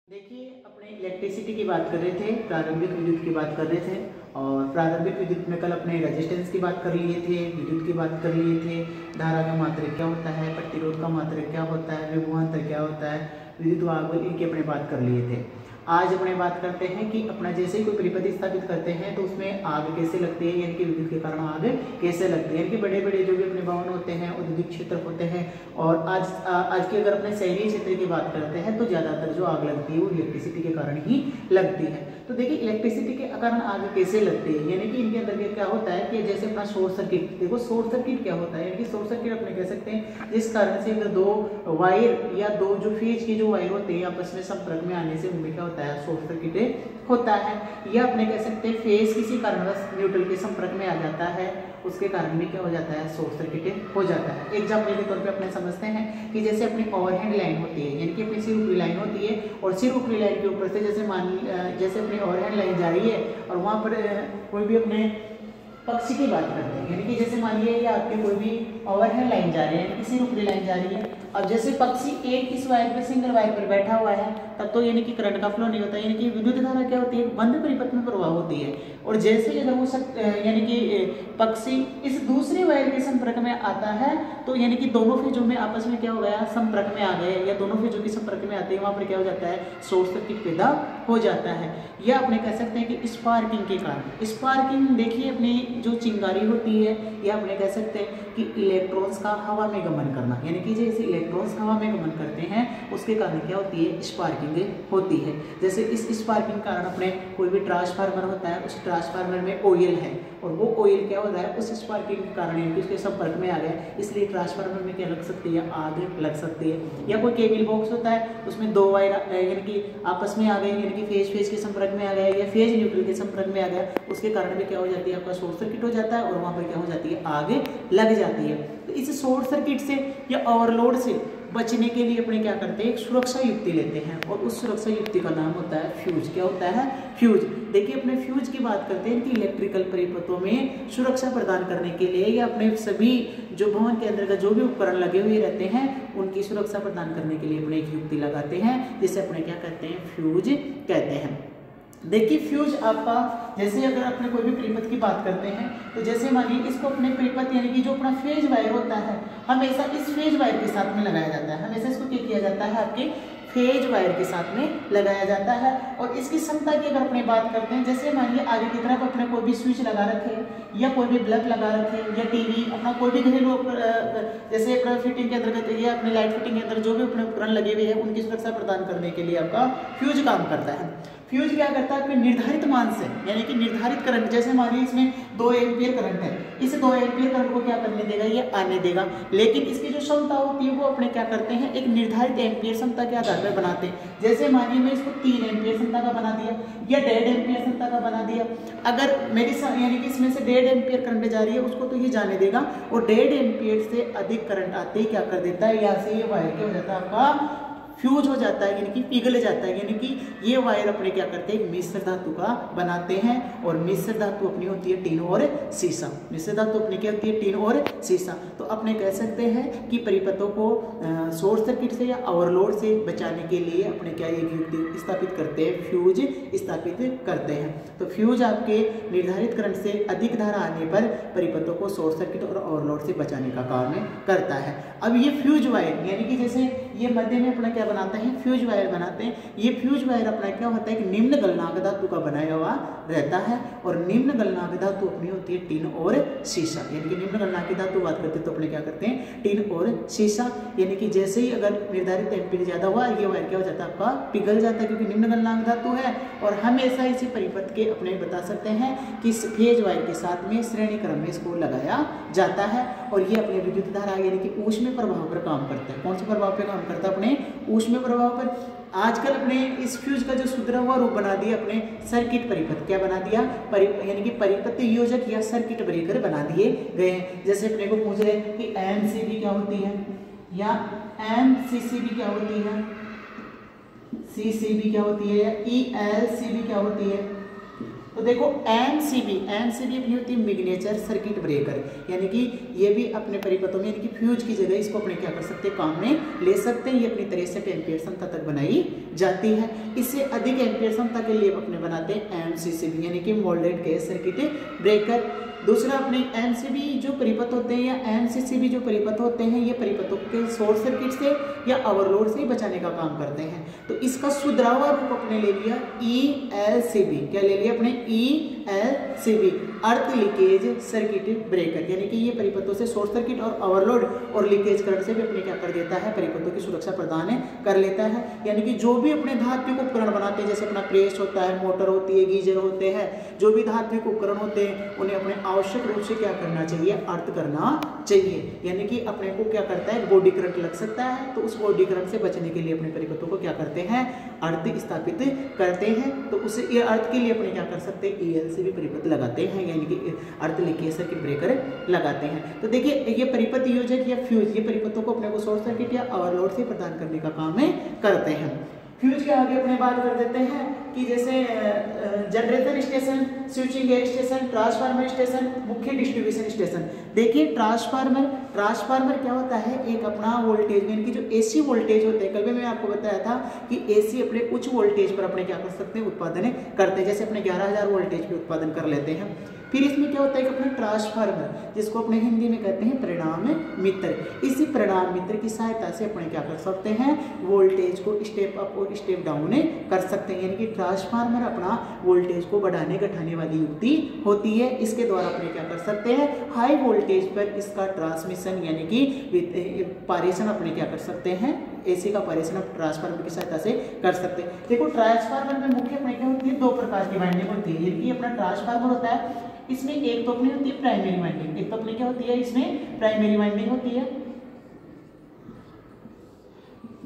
देखिए, अपने इलेक्ट्रिसिटी की बात कर रहे थे, प्रारंभिक विद्युत की बात कर रहे थे। और प्रारंभिक विद्युत में कल अपने रेजिस्टेंस की बात कर लिए थे, विद्युत की बात कर लिए थे, धारा का मात्रक क्या होता है, प्रतिरोध का मात्रक क्या होता है, विभवांतर क्या होता है, विद्युत वाहक इनकी अपने बात कर लिए थे। आज अपने बात करते हैं कि अपना जैसे ही कोई परिपथ स्थापित करते हैं तो उसमें आग कैसे लगती है, यानी कि विद्युत के कारण आग कैसे लगती है। यानी कि बड़े बड़े जो भी अपने भवन होते हैं, औद्योगिक क्षेत्र होते हैं, और आज की अगर अपने शहरी क्षेत्र की बात करते हैं तो ज़्यादातर जो आग लगती है वो इलेक्ट्रिसिटी के कारण ही लगती है। तो देखिए, इलेक्ट्रिसिटी के कारण आग कैसे लगती है, यानी कि इनके अंदर क्या होता है कि जैसे अपना शॉर्ट सर्किट, देखो शॉर्ट सर्किट क्या होता है, यानी कि शॉर्ट सर्किट अपने कह सकते हैं जिस कारण से अगर दो वायर या दो जो फेज की जो वायर होते हैं आपस में संपर्क में आने से उनमें क्या होता है, शॉर्ट सर्किट होता है। या अपने कह सकते हैं फेज किसी कारणवश न्यूट्रल के संपर्क में आ जाता है, उसके कारण भी क्या हो जाता है, शॉर्ट सर्किट हो जाता है। एग्जाम्पल के तौर पे अपने समझते हैं कि जैसे अपनी ओवरहेड लाइन होती है, यानी कि अपनी सिर ऊपरी लाइन होती है, और सिर ऊपरी लाइन के ऊपर से जैसे अपनी ओवरहेड लाइन जा रही है और वहाँ पर कोई भी अपने पक्षी की बात करते हैं, यानी कि जैसे मानिए या आपके कोई भी ओवरहेड लाइन जा रही है, यानी कि सिर ऊपरी लाइन जा रही है, अब जैसे पक्षी एक इस वायर पर सिंगल वायर पर बैठा हुआ है तब तो यानी कि करंट का फ्लो नहीं होता, यानी कि विद्युत धारा क्या होती है, बंद परिपथ में प्रवाह होती है। और जैसे ही अगर वो यानी कि पक्षी इस दूसरे वायर के संपर्क में आता है तो यानी कि दोनों फेजों में आपस में क्या हो गया, संपर्क में आ गए, या दोनों फेजों के संपर्क में आते हैं वहां पर क्या हो जाता है, शॉर्ट सर्किट पैदा हो जाता है। या अपने कह सकते हैं कि स्पार्किंग के कारण, स्पार्किंग देखिए अपनी जो चिंगारी होती है, या अपने कह सकते हैं कि इलेक्ट्रॉन्स का हवा में गमन करना, यानी कि जैसे इलेक्ट्रॉन्स हवा में गमन करते हैं उसके कारण क्या होती है, स्पार्किंग होती है। जैसे इस स्पार्किंग कारण अपने कोई भी ट्रांसफार्मर होता है, उस ट्रांसफार्मर में ऑयल है और वो ऑयल क्या होता है, उस स्पार्किंग के कारण यानी कि उसके संपर्क में आ गया, इसलिए ट्रांसफार्मर में क्या लग सकती है, आग लग सकती है। या कोई केबल बॉक्स होता है, उसमें दो वायर यानी कि आपस में आ गए, यानी कि फेज के संपर्क में आ गया या फेज न्यूट्रल के संपर्क में आ गया, उसके कारण भी क्या हो जाती है, आपका शॉर्ट सर्किट हो जाता है और वहां पर क्या हो जाती है, आग लग जाती है। तो इस शॉर्ट सर्किट से या ओवरलोड से बचने के लिए अपने क्या करते हैं, एक सुरक्षा युक्ति लेते हैं, और उस सुरक्षा युक्ति का नाम होता है फ्यूज। क्या होता है, फ्यूज। देखिए, अपने फ्यूज की बात करते हैं कि इलेक्ट्रिकल परिपथों में सुरक्षा प्रदान करने के लिए या अपने सभी जो भवन के अंदर का जो भी उपकरण लगे हुए रहते हैं उनकी सुरक्षा प्रदान करने के लिए अपने एक युक्ति लगाते हैं, जिसे अपने क्या कहते हैं, फ्यूज कहते हैं। देखिए, फ्यूज आपका जैसे अगर अपने कोई भी परिपथ की बात करते हैं तो जैसे मानिए इसको अपने परिपथ यानी कि जो अपना फेज वायर होता है हमेशा इस फेज वायर के साथ में लगाया जाता है, हमेशा इसको क्या किया जाता है, आपके फेज वायर के साथ में लगाया जाता है। और इसकी क्षमता की अगर अपने बात करते हैं, जैसे मानिए आगे की तरफ अपने कोई भी स्विच लगा रखे या कोई भी बल्ब लगा रखे या टीवी, अपना कोई भी घरेलू जैसे अपना फिटिंग के अंतर्गत या अपने लाइट फिटिंग के अंदर जो भी अपने उपकरण लगे हुए हैं उनकी सुरक्षा प्रदान करने के लिए आपका फ्यूज काम करता है। फ्यूज क्या करता है, निर्धारित मान से यानी कि निर्धारित करंट, जैसे मान इसमें 2 एम्पीयर करंट है, इस 2 एम्पीयर करंट को क्या करने देगा, ये आने देगा। लेकिन इसकी जो क्षमता होती है वो अपने क्या करते हैं, एक निर्धारित एम्पीयर क्षमता के आधार पर बनाते हैं। जैसे मानिए मैं इसको 3 एम्पीयर क्षमता का बना दिया या 1.5 एम्पीयर क्षमता का बना दिया, अगर मेरी यानी कि इसमें से 1.5 एम्पीयर करंट जा रही है उसको तो ये जाने देगा, और 1.5 एम्पीयर से अधिक करंट आते ही क्या कर देता है, यहाँ से ये वायर क्या हो जाता है, आपका फ्यूज हो जाता है, यानी कि पिघल जाता है। यानी कि ये वायर अपने क्या करते हैं, मिश्र धातु का बनाते हैं, और मिश्र धातु अपनी होती है टीन और सीसा। मिश्र धातु अपनी क्या होती है, टीन और सीसा। तो अपने कह सकते हैं कि परिपथों को शॉर्ट सर्किट से या ओवरलोड से बचाने के लिए अपने क्या एक युक्ति स्थापित करते हैं, फ्यूज स्थापित करते हैं। तो फ्यूज आपके निर्धारित करंट से अधिक धारा आने पर परिपथों को शॉर्ट सर्किट और ओवरलोड से बचाने का काम करता है। अब ये फ्यूज वायर यानी कि जैसे ये मध्य में अपना क्या बनाते हैं, फ्यूज वायर बनाते हैं। ये फ्यूज वायर अपना क्या होता है कि निम्न गलनांक धातु का बनाया हुआ रहता है, और निम्न गलनांक धातु अपनी होती है टीन और सीसा। यानी कि निम्न गलनांक की धातु बात करते हैं तो अपने क्या करते हैं, टीन और सीसा। यानी कि जैसे ही अगर निर्धारित एम्पीयर ज्यादा हुआ ये वायर क्या हो जाता है, आपका पिघल जाता है, क्योंकि निम्न गलनांक धातु है। और हमेशा इसी परिपथ के अपने बता सकते हैं कि फेज वायर के साथ में श्रेणी क्रम में इसको लगाया जाता है, और ये अपने विद्युत धारा यानी कि ऊष्मीय प्रभाव पर काम करता है। कौन से प्रभाव पर काम करता है, अपने ऊष्मीय प्रभाव पर। आजकल अपने इस फ्यूज का जो सुधरा हुआ रूप बना दिया अपने सर्किट परिपथ, क्या बना दिया, यानी कि परिपथ योजक या सर्किट ब्रेकर बना दिए गए हैं। जैसे अपने को पूछ रहे हैं कि एमसीबी क्या होती है या एमसीसीबी क्या होती है, सीसीबी क्या होती है या ईएलसीबी क्या होती है। तो देखो एमसीबी अपनी होती है मिग्नेचर सर्किट ब्रेकर, यानी कि ये भी अपने परिपथों में यानी कि फ्यूज की जगह इसको अपने क्या कर सकते हैं, काम में ले सकते हैं। ये अपनी 63 एम्पीयर क्षमता तक बनाई जाती है। इससे अधिक एम्पीयर क्षमता के लिए अपने बनाते हैं एमसीसीबी यानी कि मोल्डेड गैस सर्किट ब्रेकर। दूसरा अपने एमसीबी जो परिपथ होते हैं या एमसीसीबी जो परिपथ होते हैं, ये परिपथों के शॉर्ट सर्किट से या ओवरलोड से बचाने का काम करते हैं। तो इसका सुधरावा रूप अपने ले लिया ELCB, क्या ले लिया अपने ELCB, अर्थ लीकेज सर्किट ब्रेकर, यानी कि ये परिपथों से शॉर्ट सर्किट और ओवरलोड और लीकेज करंट से भी अपने क्या कर देता है, परिपथों की सुरक्षा प्रदान कर लेता है। यानी कि जो भी अपने धात्विक उपकरण बनाते हैं, जैसे अपना प्रेस होता है, मोटर होती है, गीजर होते हैं, जो भी धात्विक उपकरण होते हैं उन्हें अपने आवश्यक रूप से क्या करना चाहिए, अर्थ करना चाहिए। यानी कि अपने को क्या करता है, बॉडी करंट लग सकता है, तो उस बॉडी करंट से बचने के लिए अपने परिपथों को क्या करते हैं, अर्थ स्थापित करते हैं। तो उसे ये अर्थ के लिए अपने क्या कर सकते हैं, ELCB परिपथ लगाते हैं, यानी कि अर्थ लीकेज सर्किट ब्रेकर लगाते हैं। तो देखिए ये परिपथ योजक या फ्यूज ये परिपथों को अपने को शॉर्ट सर्किट या ओवरलोड से प्रदान करने का काम करते हैं। फ्यूज के आगे अपने बात कर देते हैं कि जैसे generator station, switching gate station, transformer station, मुख्य डिस्ट्रीब्यूशन स्टेशन। देखिए ट्रांसफार्मर क्या होता है, एक अपना वोल्टेज यानी कि जो AC वोल्टेज होते हैं, कल भी मैं आपको बताया था कि AC अपने उच्च वोल्टेज पर अपने क्या कर सकते हैं, उत्पादन करते हैं, जैसे अपने 11,000 वोल्टेज पे उत्पादन कर लेते हैं। फिर इसमें क्या होता है कि अपना ट्रांसफार्मर, जिसको अपने हिंदी में कहते हैं परिणाम मित्र, इसी परिणाम मित्र की सहायता से अपने क्या कर सकते हैं, वोल्टेज को स्टेप अप और स्टेप डाउन कर सकते हैं। यानी कि ट्रांसफार्मर अपना वोल्टेज को बढ़ाने घटाने वाली युक्ति होती है। इसके द्वारा अपने क्या कर सकते हैं, हाई वोल्टेज पर इसका ट्रांसमिशन यानी कि पारेषण अपने क्या कर सकते हैं, AC का पारेषण ट्रांसफार्मर की सहायता से कर सकते हैं। देखो ट्रांसफार्मर में मुख्य अपने क्या होती है, दो प्रकार की वाइंडिंग होती है। यानी कि अपना ट्रांसफार्मर होता है, इसमें एक तो अपनी होती है प्राइमरी वाइंडिंग, एक तो अपनी क्या होती है, इसमें प्राइमरी वाइंडिंग होती है।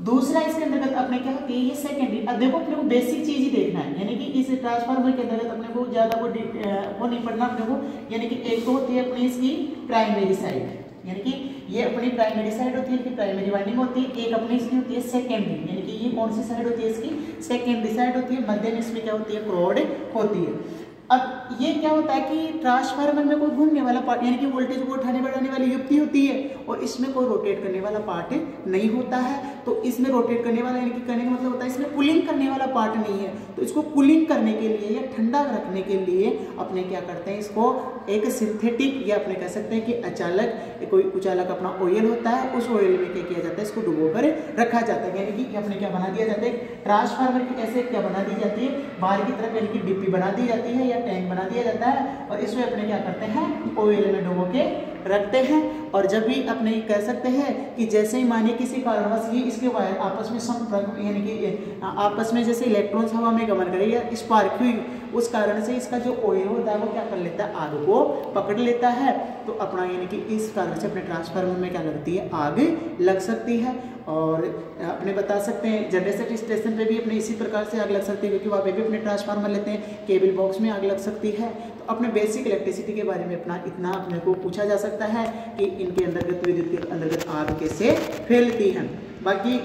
दूसरा इसके अंतर्गत अपने क्या होती है, ये सेकेंडरी। अब देखो अपने को बेसिक चीज ही देखना है, यानी कि इस ट्रांसफार्मर के अंतर्गत अपने को ज्यादा वो नहीं पढ़ना अपने को। यानी कि एक तो होती है अपनी इसकी प्राइमरी साइड, यानी कि ये अपनी प्राइमरी साइड होती है कि प्राइमरी वाइंडिंग होती है। एक अपनी इसकी होती है सेकेंडरी, यानी कि ये कौन सी साइड होती है, इसकी सेकेंडरी साइड होती है। मध्य में इसमें क्या होती है, क्रोड होती है। अब ये क्या होता है कि ट्रांसफार्मर में कोई घूमने वाला पार्ट यानी कि वोल्टेज को उठाने बढ़ाने वाली युक्ति होती है, और इसमें कोई रोटेट करने वाला पार्ट नहीं होता है। तो इसमें रोटेट करने वाला यानी कि करने का मतलब होता है इसमें कूलिंग करने वाला पार्ट नहीं है। तो इसको कूलिंग करने के लिए या ठंडा रखने के लिए अपने क्या करते हैं, इसको एक सिंथेटिक या अपने कह सकते हैं कि अचालक, कोई उचालक अपना ऑयल होता है, उस ऑयल में क्या किया जाता है, इसको डुबो कर रखा जाता है। यानी कि अपने क्या बना दिया जाता है, ट्रांसफार्मर की ऐसे क्या बना दी जाती है, बाहर की तरफ यानी कि डिब्बी बना दी जाती है या टैंक बना दिया जाता है, और इसमें अपने क्या करते हैं, ऑयल में डुबो के रखते हैं। और जब भी अपने कह सकते हैं कि जैसे ही मानिए किसी कारणवश ये इसके वायर आपस में संपर्क यानी कि आपस में जैसे इलेक्ट्रॉन्स हवा में गमन करे या स्पार्क हुई, उस कारण से इसका जो ऑयल होता है वो क्या कर लेता है, आग को पकड़ लेता है। तो अपना यानी कि इस कारण से अपने ट्रांसफार्मर में क्या लगती है, आग लग सकती है। और अपने बता सकते हैं जनरेटर स्टेशन पे भी अपने इसी प्रकार से आग लग सकती है, क्योंकि वहाँ पे भी अपने ट्रांसफार्मर लेते हैं, केबल बॉक्स में आग लग सकती है। तो अपने बेसिक इलेक्ट्रिसिटी के बारे में अपना इतना अपने को पूछा जा सकता है कि इनके अंतर्गत विद्युत के अंतर्गत आग कैसे फैलती है। बाकी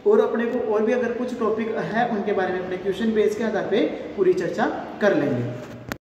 और अपने को और भी अगर कुछ टॉपिक है उनके बारे में अपने क्वेश्चन बेस के आधार पे पूरी चर्चा कर लेंगे।